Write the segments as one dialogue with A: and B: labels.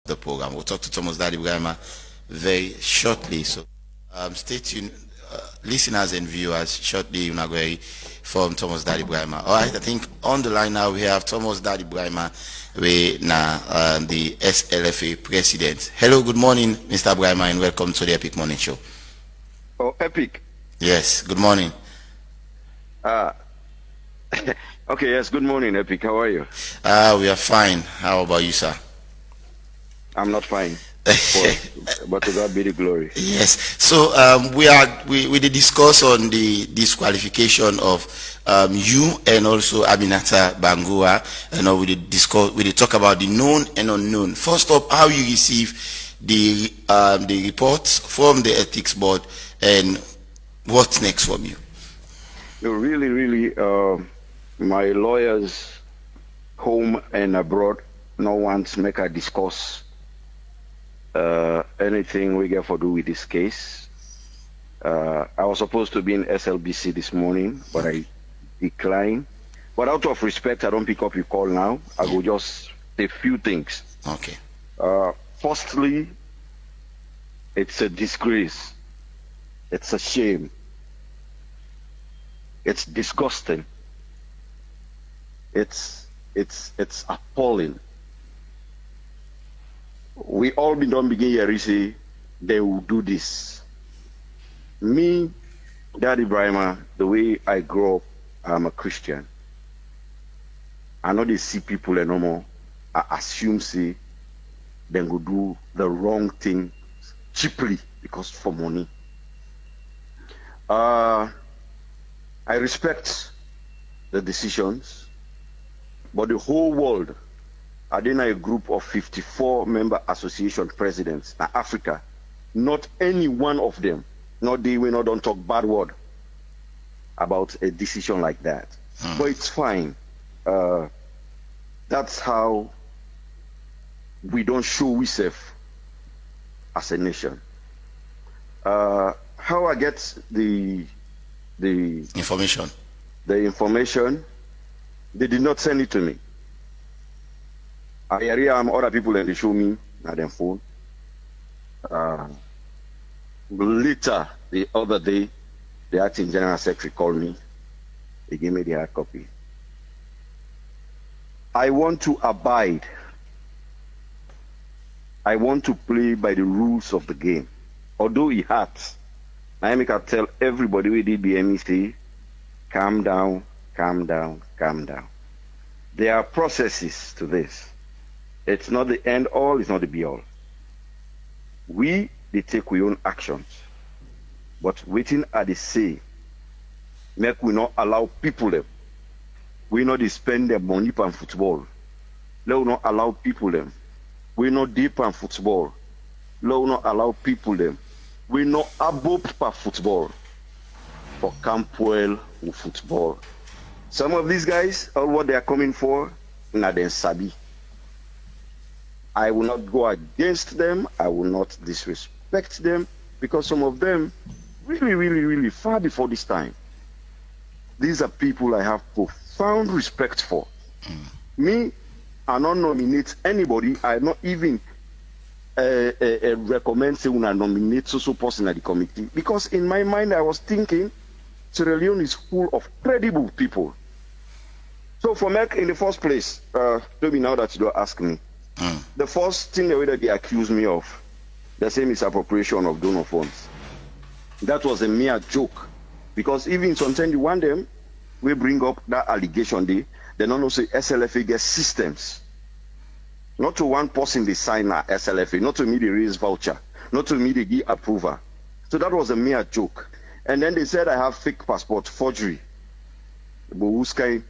A: the program. We'll talk to Thomas Daddy Brahma very shortly. So stay tuned, listeners and viewers. Shortly, we're going from Thomas Daddy Brahma. All right, I think on the line now we have Thomas Daddy Brahma, the SLFA president. Hello, good morning, Mr. Brahma, and welcome to the Epic Morning Show.
B: Oh, Epic.
A: Yes, good morning.
B: Okay, yes, good morning, Epic. How are you?
A: We are fine. How about you, sir?
B: I'm not fine, but to God be the glory.
A: Yes. So we did discuss on the disqualification of you and also Aminata Bangura. We did talk about the known and unknown. First up, how you receive the reports from the ethics board and what's next from you?
B: No, really, my lawyers, home and abroad, no one's make a discuss anything we get for do with this case. I was supposed to be in SLBC this morning, but I declined. But out of respect, I don't pick up your call now. I will just say a few things.
A: Okay.
B: Firstly, it's a disgrace. It's a shame. It's disgusting. It's appalling. We all don't begin here say they will do this. Me, Daddy Brahma, the way I grew up, I'm a Christian. I know they see people and no more. I assume say they go do the wrong thing cheaply because for money. I respect the decisions, but the whole world, I did a group of 54 member association presidents in Africa. Not any one of them, not they will not don't talk bad word about a decision like that. But it's fine. That's how we don't show ourselves as a nation. How I get the
A: information.
B: The information, they did not send it to me. I hear other people and they show me on their phone. Later, the other day, the acting general secretary called me. They gave me the hard copy. I want to abide. I want to play by the rules of the game. Although it hurts, I can tell everybody we did the MEC, calm down, calm down, calm down. There are processes to this. It's not the end all, it's not the be all. We take our own actions. But waiting at the say, make we not allow people them. We not spend their money on football. Let we not allow people them. We not deep on football. Let we not allow people them. We not above per football for Campwell or football. Some of these guys are what they are coming for, na den sabi. I will not go against them. I will not disrespect them because some of them really far before this time. These are people I have profound respect for. Me, I don't nominate anybody. I not even recommend say una nominate so person at the committee because in my mind I was thinking Sierra Leone is full of credible people. So for me, in the first place, maybe now that you don't ask me, the first thing that they accuse me of, the same misappropriation of donor funds. That was a mere joke because even sometimes you want them, we bring up that allegation they don't know say SLFA gets systems. Not to one person they sign a SLFA, not to me they raise voucher, not to me they give approval. So that was a mere joke. And then they said I have fake passport, forgery. But who's kind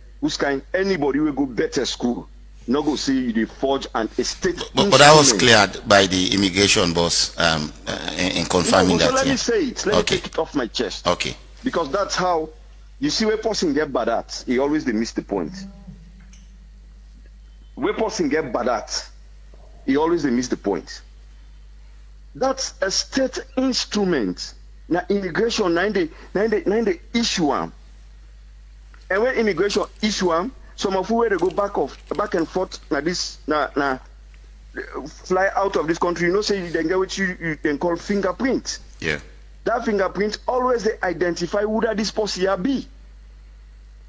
B: anybody will go better school, not go see they forge and a state.
A: But that was cleared by the immigration boss in confirming that.
B: So let me say it. Let me take it off my chest.
A: Okay.
B: Because that's how you see where person get bad at, he always they miss the point. Where person get bad at, he always they miss the point. That's a state instrument. Now immigration 90 issue am. And when immigration issue am, some of who they go back and forth now this fly out of this country, you know, say you then get what you can call fingerprint.
A: Yeah.
B: That fingerprint always they identify who that this person be.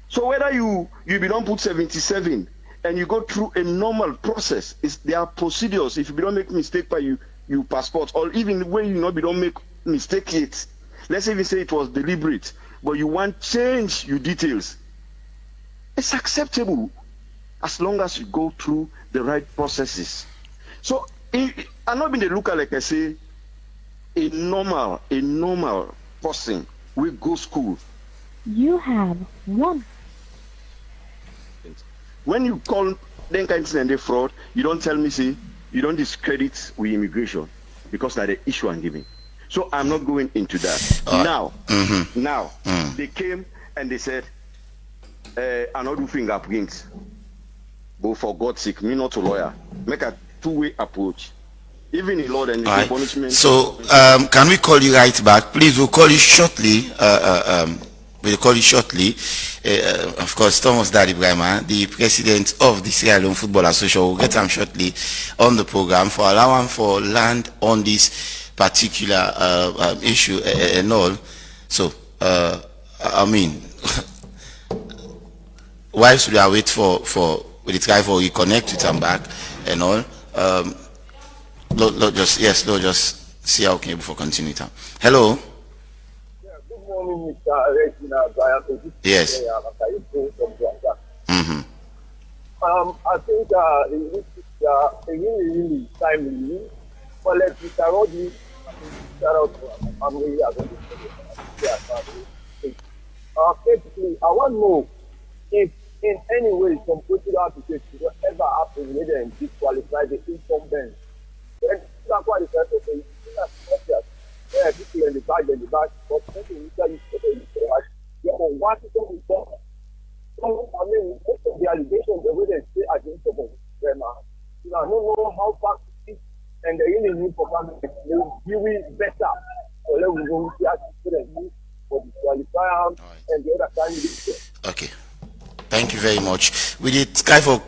B: So whether you be don't put 77 and you go through a normal process, there are procedures. If you don't make mistake by you passport, or even when you don't make mistake yet. Let's even say it was deliberate, but you want change your details. It's acceptable as long as you go through the right processes. So I'm not being the looker like I say, a normal person will go school.
C: You have one.
B: When you call them kind of thing and fraud, you don't tell me, say, you don't discredit with immigration because that's the issue I'm giving. So I'm not going into that. Now, they came and they said, I'm not doing fingerprints. But for God's sake, me not a lawyer. Make a two-way approach. Even in law and punishment.
A: So, can we call you right back? Please, we'll call you shortly. We'll call you shortly. Of course, Thomas Dadi Brahma, the president of the Sierra Leone Football Association, will get him shortly on the program for allowing for land on this particular issue and all. So, I mean, why should I wait for the try for reconnect with him back and all? Just see how can before continue time. Hello.
D: Yeah, good morning, Mr. Regina.
A: Yes.
D: Mm-hmm. I think it's really timely. But let Mr. Rodney shout out to my family. Basically, I want to know if in any way some political application will ever happen where they disqualify the incumbent. Then that's why the first thing yeah, people in the back, but when Washington is done. So, I mean, most of the allegations, the way they say against them, I don't know how far it is, and they really need performance. They will do it better. So let me go see for the qualifier and the other candidates.
A: Okay. Thank you very much. We did try for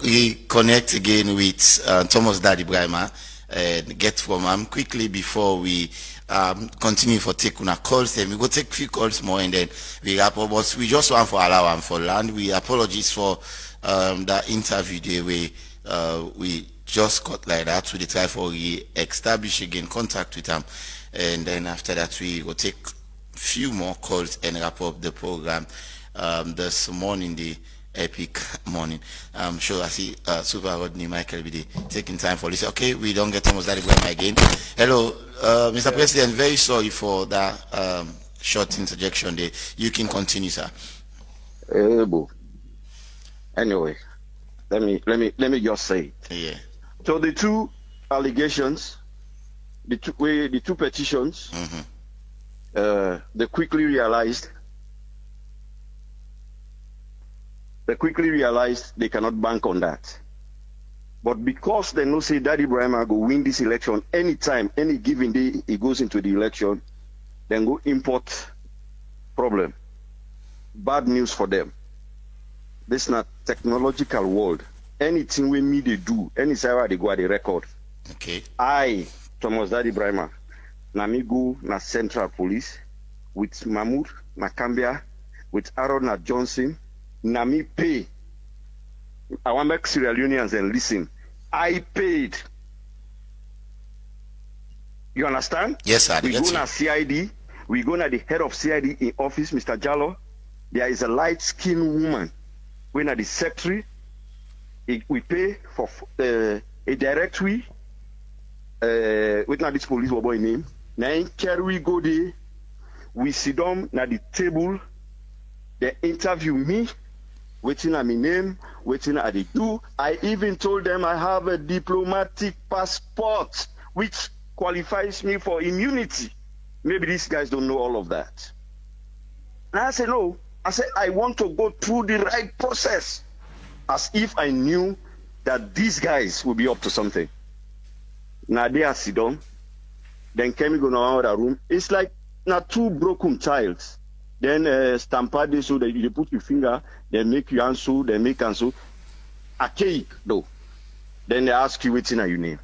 A: connect again with Thomas Dadi Brahma and get from him quickly before we continue for take una calls. Then we go take few calls more and then we wrap up. But we just want for allow and for land. We apologize for that interview day where we just got like that. So they try for establish again contact with them, and then after that we will take few more calls and wrap up the program this morning. The epic morning. I'm sure I see Super Rodney Michael be taking time for this. Okay, we don't get Thomas Dadi Brahma again. Hello, Mr. President. Very sorry for that short interjection there. You can continue, sir.
B: Anyway, let me just say it.
A: Yeah.
B: So the two allegations, the two petitions, they quickly realized they cannot bank on that. But because they know say Dadi Brahma go win this election anytime, any given day he goes into the election, then go import problem. Bad news for them. This is not technological world. Anything we me they do, any server they go at the record.
A: Okay.
B: I, Thomas Dadi Brahma, na me go na Central Police with Mahmoud na Cambia, with Aaron na Johnson. Na me pay. I want to make Sierra Leoneans and listen. I paid. You understand?
A: Yes, sir.
B: We go na CID. We go na the head of CID in office, Mr. Jallo. There is a light-skinned woman. We na the secretary. We pay for a directory. With na this police boy name. Na in carry go there. We sit down na the table. They interview me. Waiting at my name, waiting at the do. I even told them I have a diplomatic passport, which qualifies me for immunity. Maybe these guys don't know all of that. And I said, no. I said, I want to go through the right process. As if I knew that these guys will be up to something. Now they are sit down. Then Kemi go now out of the room. It's like now two broken childs. Then stampade so that you put your finger, they make you answer, they make answer. Archaic though. Then they ask you what's in your name.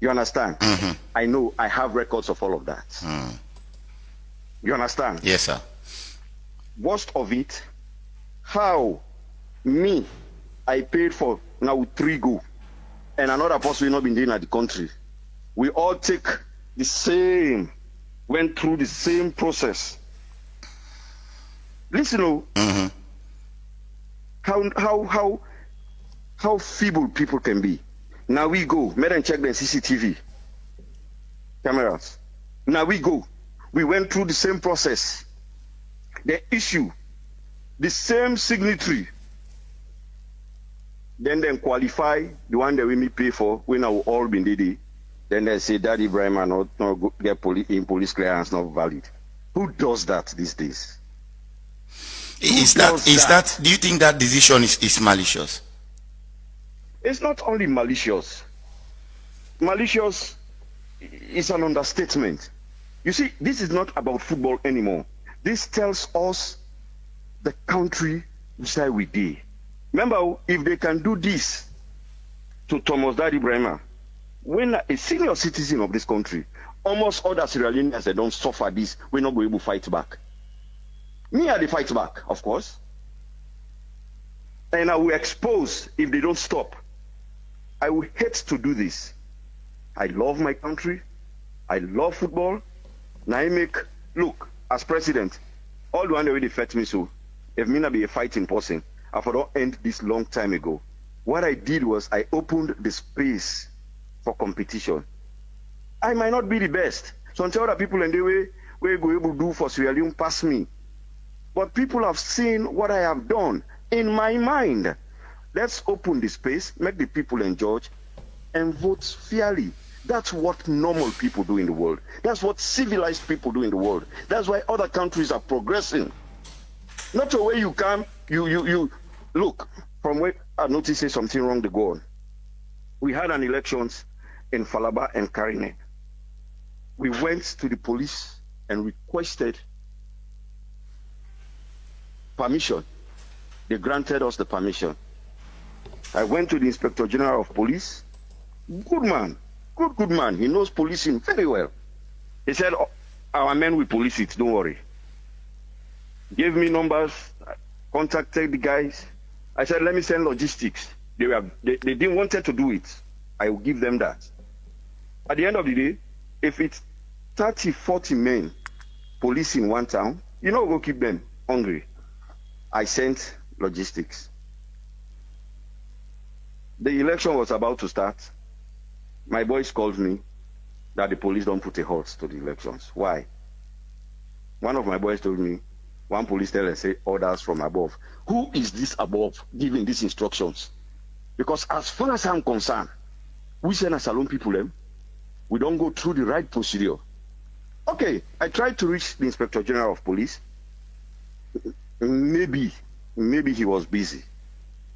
B: You understand? I know I have records of all of that. You understand?
A: Yes, sir.
B: Worst of it, how me, I paid for now 3 go, and another person will not been doing at the country. We all take the same, went through the same process. Listen, how feeble people can be. Now we go, made and check the CCTV cameras. Now we go. We went through the same process. The issue, the same signatory. Then qualify the one that we may pay for when our all been did. Then they say Daddy Ibrahim not get police clearance not valid. Who does that these days?
A: Is that do you think that decision is malicious?
B: It's not only malicious. Malicious is an understatement. You see, this is not about football anymore. This tells us the country which we did. Remember, if they can do this to Thomas Daddy Ibrahim, when a senior citizen of this country, almost other Sierra Leoneans that don't suffer this, we're not going to fight back. Me, I fight back, of course. And I will expose if they don't stop. I will hate to do this. I love my country. I love football. Now I make, look, as president, all the one that really affect me so, if me not be a fighting person, I don't end this long time ago. What I did was I opened the space for competition. I might not be the best. Some other people in the way go able to do for Sierra Leone pass me. But people have seen what I have done in my mind. Let's open the space, make the people enjoy, and vote fairly. That's what normal people do in the world. That's what civilized people do in the world. That's why other countries are progressing. Not the way you come, you look, from where I noticed say something wrong to go on. We had an elections in Falaba and Karine. We went to the police and requested permission. They granted us the permission. I went to the Inspector General of Police. Good man. Good man. He knows policing very well. He said, our men will police it, don't worry. Gave me numbers, contacted the guys. I said, let me send logistics. They didn't want to do it. I will give them that. At the end of the day, if it's 30, 40 men policing one town, you know, we'll keep them hungry. I sent logistics. The election was about to start. My boys called me that the police don't put a halt to the elections. Why? One of my boys told me, one police teller say orders from above. Who is this above giving these instructions? Because as far as I'm concerned, we send as Salone people them. We don't go through the right procedure. Okay, I tried to reach the Inspector General of Police. Maybe he was busy.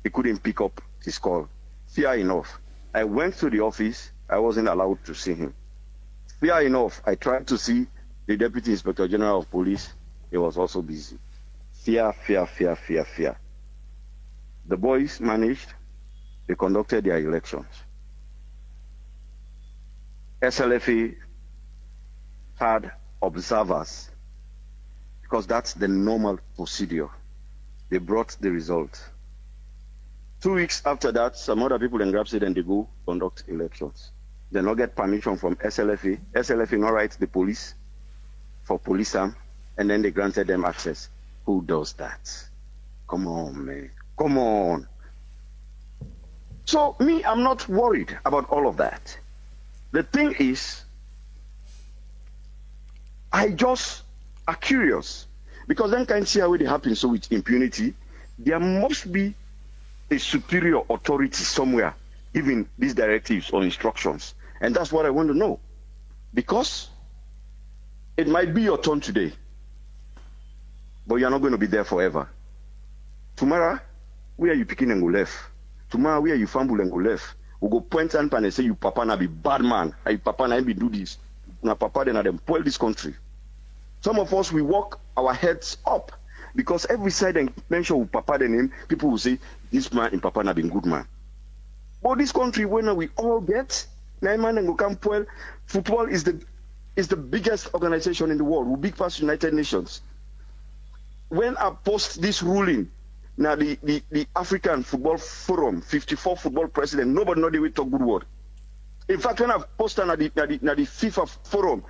B: He couldn't pick up his call. Fair enough. I went to the office. I wasn't allowed to see him. Fair enough. I tried to see the Deputy Inspector General of Police. He was also busy. Fear. The boys managed. They conducted their elections. SLFA had observers because that's the normal procedure. They brought the result. 2 weeks after that, some other people in Grab said and they go conduct elections. They not get permission from SLFA. SLFA not write the police for police arm, and then they granted them access. Who does that? Come on, man. Come on. So me, I'm not worried about all of that. The thing is, I just are curious because then can't see how it happens. So with impunity, there must be a superior authority somewhere giving these directives or instructions. And that's what I want to know. Because it might be your turn today, but you're not going to be there forever. Tomorrow, where are you picking and go left? Tomorrow, where you fumble and go left? We go point and say, you papa na be bad man. You papa na be do this. Na papa then them spoil this country. Some of us, we walk our heads up. Because every side and mention with Papa the name, people will say, this man in Papa na been good man. But this country, when we all get, Naiman and Gokampuel, football is the biggest organization in the world. We big past United Nations. When I post this ruling, now the African Football Forum, 54 football president, nobody know the way to talk good word. In fact, when I posted at the FIFA forum,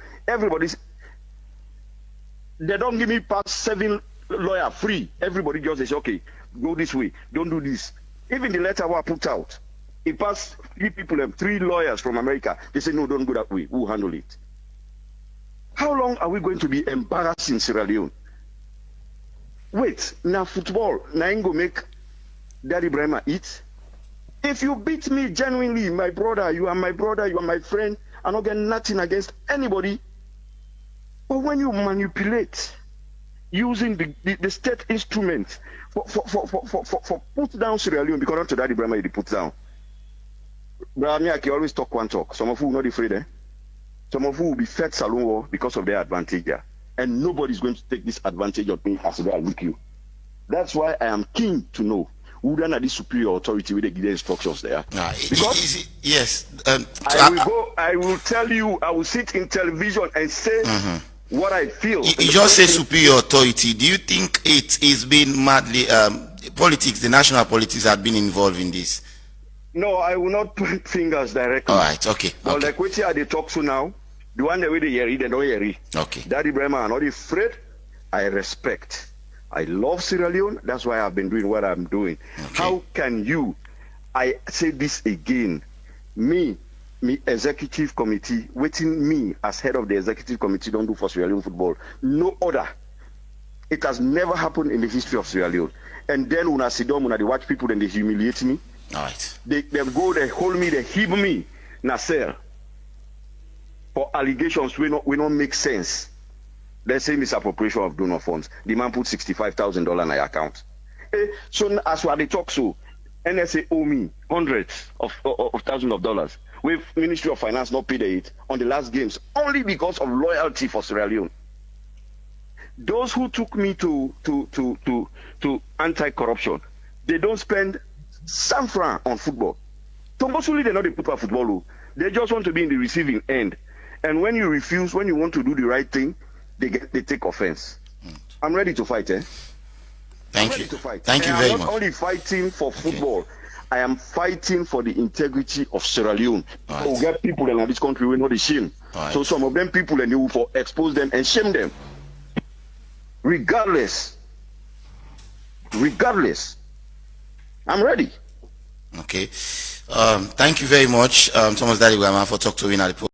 B: they don't give me past 7 lawyer free. Everybody just says, okay, go this way, don't do this. Even the letter I put out, it passed 3 people and 3 lawyers from America. They say, no, don't go that way. We'll handle it. How long are we going to be embarrassing Sierra Leone? Wait, now football, now go make Daddy Brahma eat. If you beat me genuinely, my brother, you are my friend, I don't get nothing against anybody. But when you manipulate using the state instrument for put down Sierra Leone, because not to Daddy Brahma, they put down. Brahma can always talk one talk. Some of you will not be afraid, eh? Some of you will be fed Salon War because of their advantage there. And nobody's going to take this advantage of me as I look you. That's why I am keen to know who then are the superior authority with the give the instructions there. Because
A: yes,
B: I will tell you, I will sit in television and say what I feel.
A: You just say superior authority. Do you think it is being madly politics, the national politics have been involved in this?
B: No, I will not point fingers directly.
A: All right, okay.
B: But like what they talk to now, the one that way they hear it, they don't hear it.
A: Okay.
B: Daddy Brahma, I'm not afraid. I respect. I love Sierra Leone. That's why I've been doing what I'm doing. Okay. How can you, I say this again, me executive committee, waiting me as head of the executive committee don't do for Sierra Leone football. No other. It has never happened in the history of Sierra Leone. And then when I sit down, when I watch people and they humiliate me,
A: all right.
B: They go, they hold me, they heave me, Nasser, for allegations we don't make sense. They say misappropriation of donor funds. The man put $65,000 in my account. So as what they talk so, NSA owe me hundreds of thousands of dollars. With Ministry of Finance not paid it on the last games only because of loyalty for Sierra Leone. Those who took me to anti-corruption, they don't spend some franc on football. So mostly they know they put on football. They just want to be in the receiving end. And when you refuse, when you want to do the right thing, they take offense. I'm ready to fight, eh?
A: Thank you. Thank you
B: and
A: very
B: I'm
A: much.
B: not only fighting for football, I am fighting for the integrity of Sierra Leone.
A: Right.
B: So we get people in this country we know the shame.
A: Right.
B: So some of them people and you will expose them and shame them. Regardless. I'm ready.
A: Okay. Thank you very much, Thomas Daddy Brahma, for talking to me at the program.